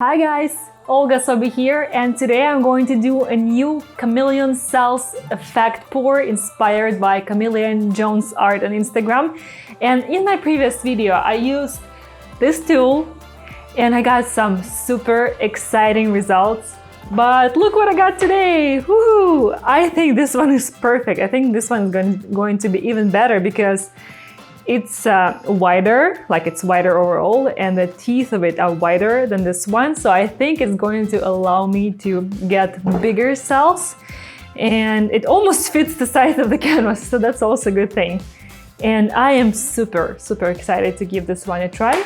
Hi guys, Olga Soby here, and today I'm going to do a new Chameleon cells effect pour inspired by Chameleon Jones art on Instagram. And in my previous video I used this tool and I got some super exciting results. But look what I got today! Woohoo! I think this one is perfect. I think this one is going to be even better because it's wider, like it's wider overall, and the teeth of it are wider than this one. So I think it's going to allow me to get bigger cells, and it almost fits the size of the canvas, so that's also a good thing. And I am super excited to give this one a try.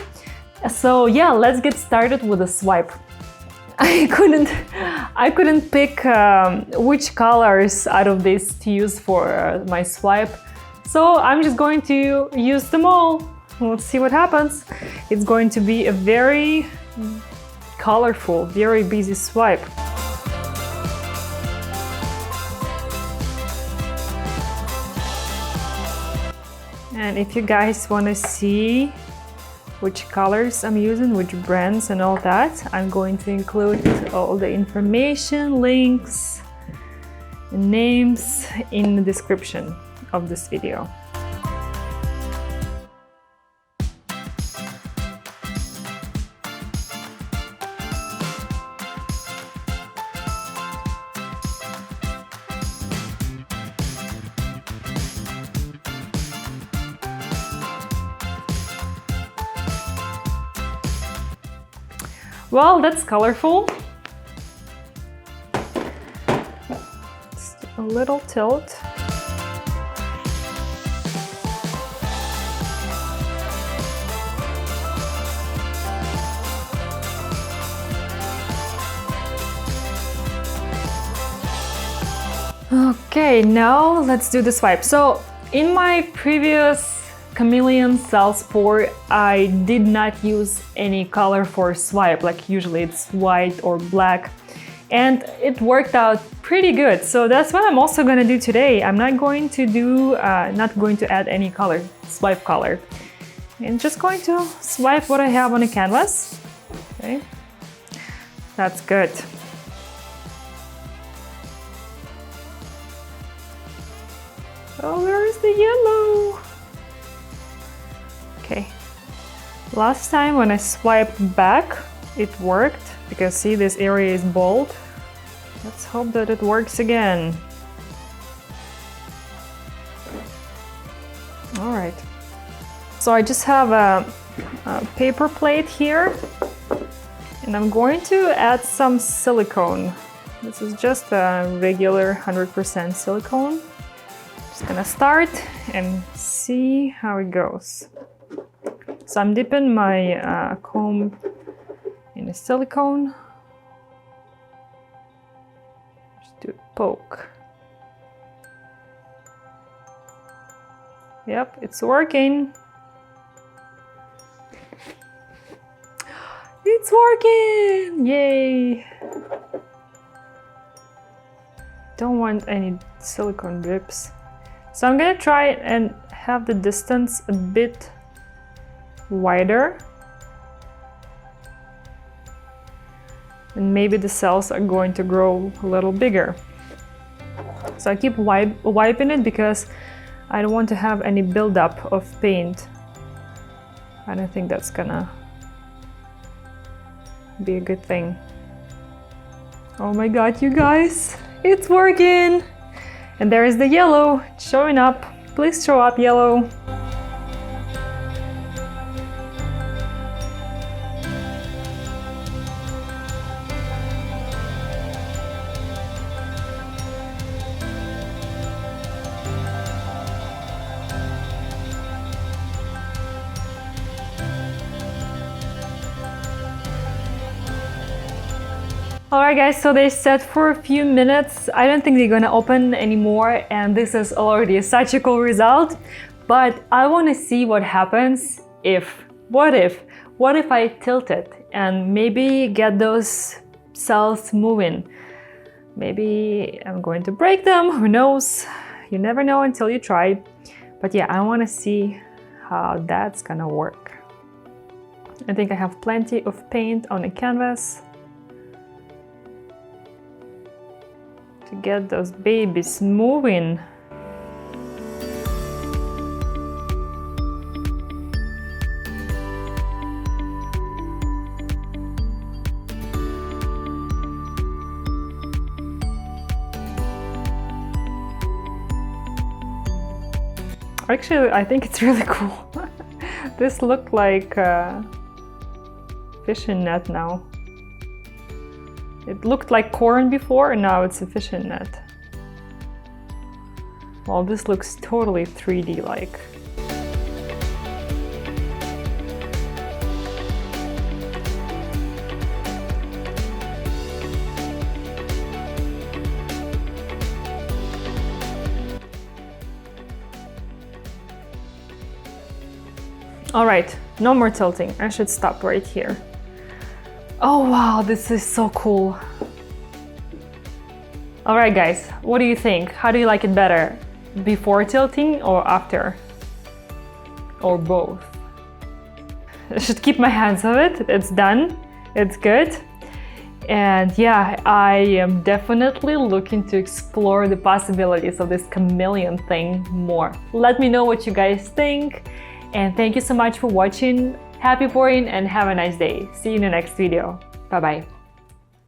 So yeah, let's get started with a swipe. I couldn't pick which colors out of these to use for my swipe. So I'm just going to use them all. Let's see what happens. It's going to be a very colorful, very busy swipe. And if you guys want to see which colors I'm using, which brands and all that, I'm going to include all the information, links, and names in the description of this video. Well, that's colorful. Just a little tilt. Okay, now let's do the swipe. So in my previous Chameleon cells pour, I did not use any color for swipe, like usually it's white or black, and it worked out pretty good. So that's what I'm also gonna do today. I'm not going to do, not going to add any color, swipe color. I'm just going to swipe what I have on the canvas. Okay, that's good. Oh, where is the yellow? Okay. Last time when I swiped back, it worked because see, this area is bold. Let's hope that it works again. All right. So I just have a paper plate here, and I'm going to add some silicone. This is just a regular 100% silicone. Just gonna start and see how it goes. So I'm dipping my comb in the silicone. Just do a poke. Yep, it's working. It's working! Yay! Don't want any silicone drips. So I'm gonna try and have the distance a bit wider. And maybe the cells are going to grow a little bigger. So I keep wiping it because I don't want to have any buildup of paint. I don't think that's gonna be a good thing. Oh my god, you guys, it's working! And there is the yellow showing up. Please show up, yellow. Alright guys, so they set for a few minutes. I don't think they're gonna open anymore, and this is already such a cool result. But I want to see what happens if, what if I tilt it and maybe get those cells moving. Maybe I'm going to break them, who knows? You never know until you try. But yeah, I want to see how that's gonna work. I think I have plenty of paint on the canvas to get those babies moving. Actually, I think it's really cool. This looked like a fishing net now. It looked like corn before, and now it's a fishing net. Well, this looks totally 3D-like. All right, no more tilting. I should stop right here. Oh wow, this is so cool. All right, guys, what do you think? How do you like it better? Before tilting or after? Or both? I should keep my hands on it. It's done. It's good. And yeah, I am definitely looking to explore the possibilities of this chameleon thing more. Let me know what you guys think. And thank you so much for watching. Happy pouring and have a nice day. See you in the next video. Bye bye.